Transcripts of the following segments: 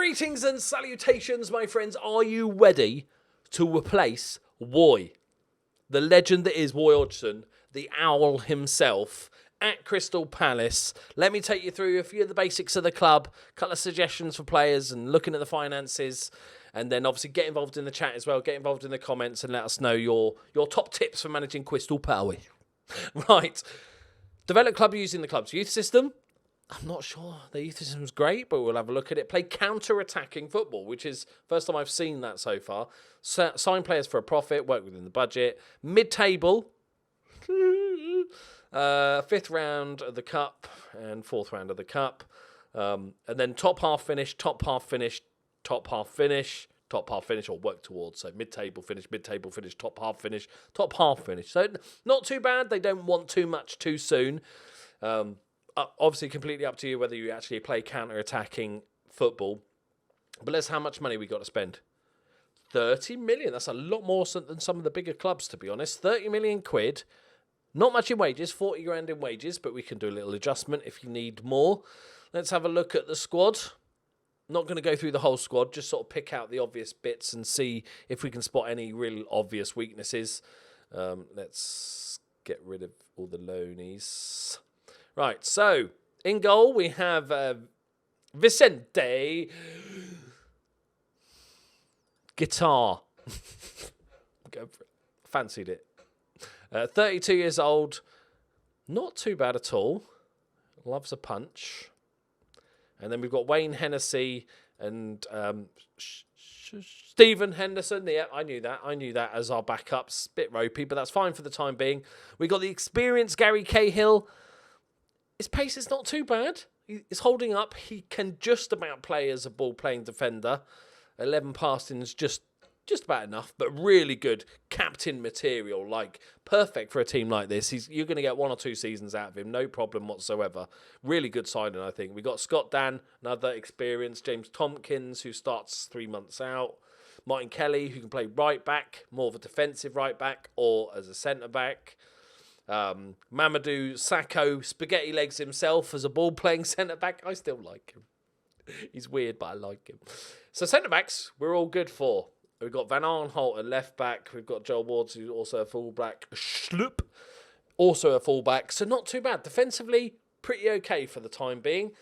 Greetings and salutations, my friends. Are you ready to replace Roy, the legend that is Roy Hodgson, the owl himself, at Crystal Palace? Let me take you through a few of the basics of the club, a couple of suggestions for players and looking at the finances, and then obviously get involved in the chat as well. Get involved in the comments and let us know your top tips for managing Crystal Palace. Right. Develop club using the club's youth system. I'm not sure the youth system is great, but we'll have a look at it. Play counter-attacking football, which is first time I've seen that so far. Sign players for a profit, work within the budget. Mid-table, fifth round of the cup and fourth round of the cup. And then top half finish, top half finish, top half finish, top half finish, or work towards. So mid-table finish, top half finish, top half finish. So not too bad. They don't want too much too soon. Obviously, completely up to you whether you actually play counter-attacking football. But let's how much money we got to spend. 30 million. That's a lot more than some of the bigger clubs, to be honest. 30 million quid. Not much in wages. 40 grand in wages, but we can do a little adjustment if you need more. Let's have a look at the squad. Not going to go through the whole squad. Just sort of pick out the obvious bits and see if we can spot any real obvious weaknesses. Let's get rid of all the loanies. Right, so in goal we have Vicente Guitar. Go for it. Fancied it. 32 years old. Not too bad at all. Loves a punch. And then we've got Wayne Hennessy and Stephen Henderson. Yeah, I knew that as our backups. Bit ropey, but that's fine for the time being. We got the experienced Gary Cahill. His pace is not too bad. He's holding up. He can just about play as a ball-playing defender. 11 passing is just about enough, but really good captain material. Like, perfect for a team like this. You're going to get 1 or 2 seasons out of him. No problem whatsoever. Really good signing, I think. We got Scott Dan, another experienced. James Tompkins, who starts 3 months out. Martin Kelly, who can play right back, more of a defensive right back, or as a centre back. Mamadou Sakho, spaghetti legs himself as a ball-playing centre-back. I still like him. He's weird, but I like him. So centre-backs, we're all good for. We've got Van Arnholt at left-back. We've got Joel Wards, who's also a full-back. Schlupp, also a full-back. So not too bad. Defensively, pretty okay for the time being.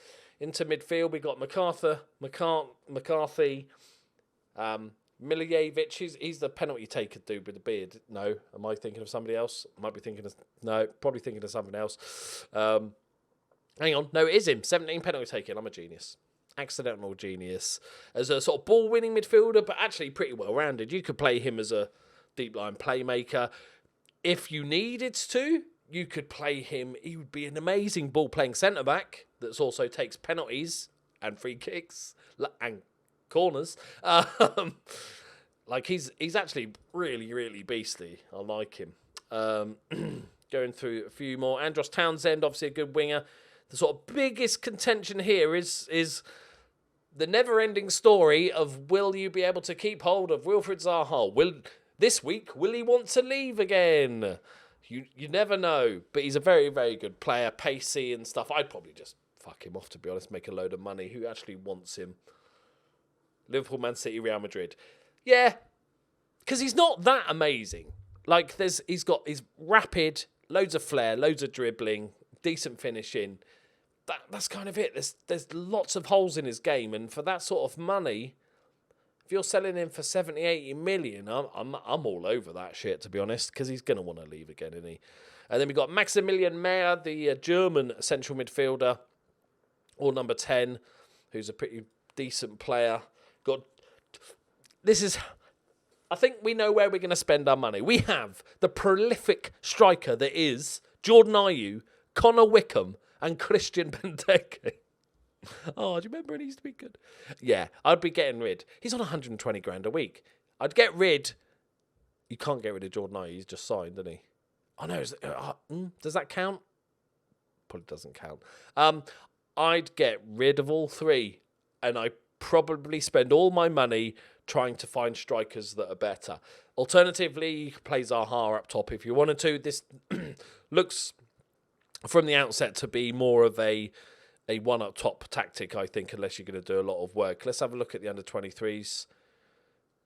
Into midfield, we've got McCarthy, Miljevic, he's the penalty taker dude with the beard. No, am I thinking of somebody else? Might be thinking of... No, probably thinking of something else. Hang on. No, it is him. 17 penalty taking. I'm a genius. Accidental genius. As a sort of ball-winning midfielder, but actually pretty well-rounded. You could play him as a deep-line playmaker. If you needed to, you could play him. He would be an amazing ball-playing centre-back that also takes penalties and free kicks and corners. Like he's actually really, really beastly. I like him. Going through a few more. Andros Townsend, obviously a good winger. The sort of biggest contention here is the never-ending story of, will you be able to keep hold of Wilfried Zaha? This week, will he want to leave again? You never know. But he's a very, very good player, pacey and stuff. I'd probably just fuck him off, to be honest, make a load of money. Who actually wants him? Liverpool, Man City, Real Madrid. Yeah, because he's not that amazing. Like, he's rapid, loads of flair, loads of dribbling, decent finishing. That's kind of it. There's lots of holes in his game, and for that sort of money, if you're selling him for 70, 80 million, I'm all over that shit, to be honest, because he's going to want to leave again, isn't he? And then we got Maximilian Meyer, the German central midfielder, or number 10, who's a pretty decent player. I think we know where we're going to spend our money. We have the prolific striker that is Jordan Ayew, Connor Wickham, and Christian Benteke. Oh, do you remember when he used to be good? Yeah, I'd be getting rid. He's on 120 grand a week. I'd get rid. You can't get rid of Jordan Ayew. He's just signed, isn't he? Oh, no. Does that count? Probably doesn't count. I'd get rid of all three, and I probably spend all my money trying to find strikers that are better. Alternatively, you could play Zaha up top if you wanted to. This looks from the outset to be more of a a one-up-top tactic, I think, unless you're going to do a lot of work. Let's have a look at the under-23s.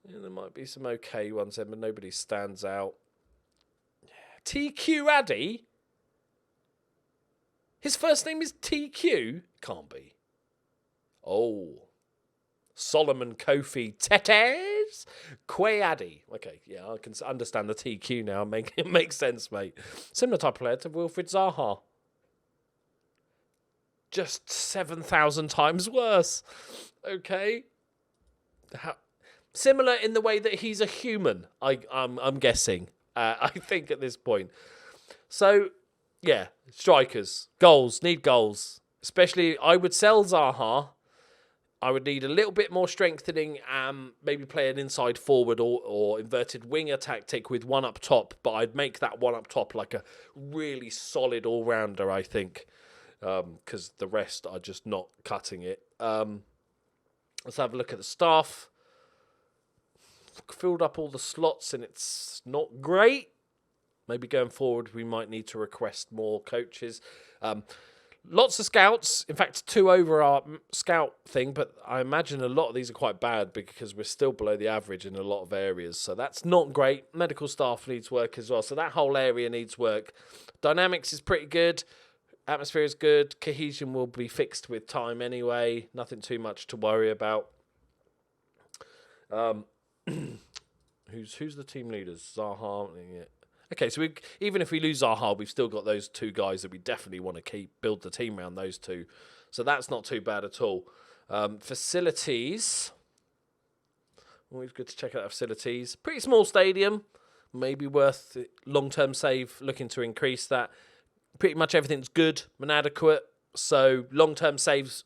Yeah, there might be some okay ones there, but nobody stands out. TQ Addy? His first name is TQ? Can't be. Oh. Solomon Kofi Tetes Quayaddy. Okay, yeah, I can understand the TQ now. It makes sense, mate. Similar type of player to Wilfried Zaha. Just 7,000 times worse. Okay. Similar in the way that he's a human, I'm guessing. I think at this point. So, yeah, strikers. Goals. Need goals. Especially, I would sell Zaha. I would need a little bit more strengthening, maybe play an inside forward or inverted winger tactic with one up top, but I'd make that one up top like a really solid all-rounder, I think, because the rest are just not cutting it. Let's have a look at the staff. Filled up all the slots and it's not great. Maybe going forward we might need to request more coaches. Lots of scouts. In fact, 2 over our scout thing, but I imagine a lot of these are quite bad because we're still below the average in a lot of areas. So that's not great. Medical staff needs work as well. So that whole area needs work. Dynamics is pretty good. Atmosphere is good. Cohesion will be fixed with time anyway. Nothing too much to worry about. Who's the team leaders? Zaha. Yeah. Okay, so even if we lose Zaha, we've still got those 2 guys that we definitely want to build the team around those 2. So that's not too bad at all. Facilities. Always good to check out our facilities. Pretty small stadium. Maybe worth long-term save, looking to increase that. Pretty much everything's good and adequate. So long-term saves,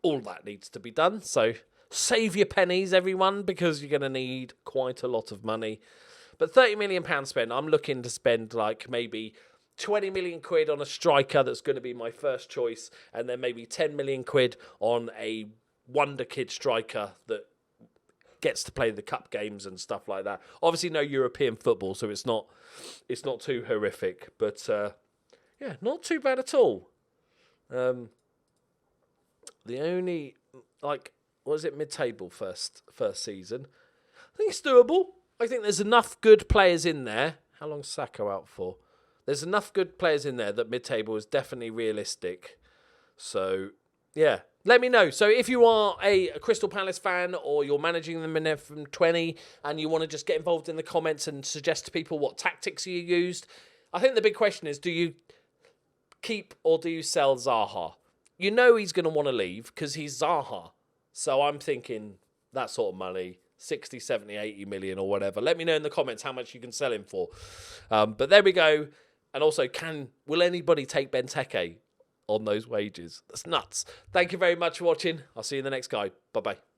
all that needs to be done. So save your pennies, everyone, because you're going to need quite a lot of money. But £30 million spent, I'm looking to spend like maybe 20 million quid on a striker that's going to be my first choice, and then maybe 10 million quid on a wonder kid striker that gets to play the cup games and stuff like that. Obviously no European football, so it's not too horrific, but yeah, not too bad at all. The only, like, was it mid-table first season? I think it's doable. I think there's enough good players in there. How long's Sacco out for? There's enough good players in there that mid-table is definitely realistic. So, yeah. Let me know. So, if you are a Crystal Palace fan or you're managing them in FM20 and you want to just get involved in the comments and suggest to people what tactics you used, I think the big question is, do you keep or do you sell Zaha? You know he's going to want to leave because he's Zaha. So, I'm thinking that sort of money. 60, 70, 80 million or whatever. Let me know in the comments how much you can sell him for. But there we go. And also, will anybody take Benteke on those wages? That's nuts. Thank you very much for watching. I'll see you in the next guide. Bye-bye.